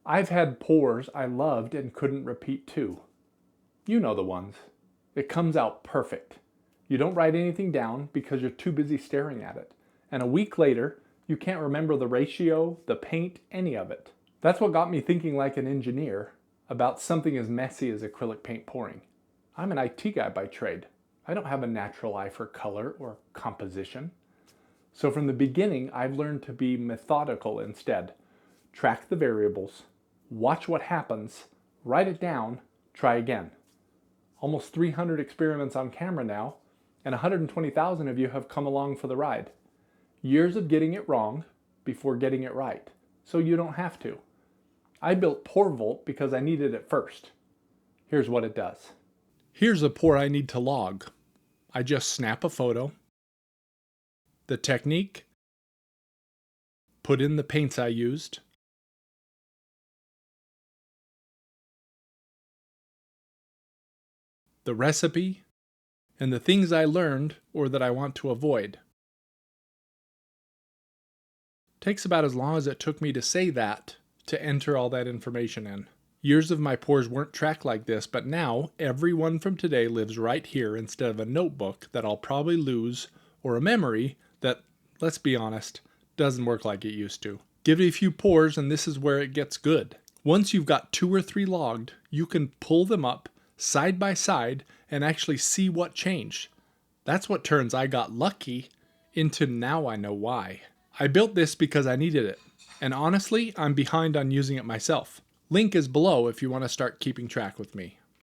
I've had pours I loved and couldn't repeat too. You know the ones. It comes out perfect. You don't write anything down because you're too busy staring at it. And a week later, you can't remember the ratio, the paint, any of it. That's what got me thinking like an engineer about something as messy as acrylic paint pouring. I'm an IT guy by trade. I don't have a natural eye for color or composition. So from the beginning, I've learned to be methodical instead. Track the variables, watch what happens, write it down, try again. Almost 300 experiments on camera now, and 120,000 of you have come along for the ride. Years of getting it wrong before getting it right, so you don't have to. I built PourVault because I needed it first. Here's what it does. Here's a pour I need to log. I just snap a photo, the technique, put in the paints I used, the recipe, and the things I learned or that I want to avoid. Takes about as long as it took me to say that to enter all that information in. Years of my pours weren't tracked like this, but now every one from today lives right here instead of a notebook that I'll probably lose or a memory that, let's be honest, doesn't work like it used to. Give it a few pours and this is where it gets good. Once you've got 2 or 3 logged, you can pull them up side by side and actually see what changed. That's what turns "I got lucky" into "now I know why." I built this because I needed it, and honestly, I'm behind on using it myself. Link is below if you want to start keeping track with me.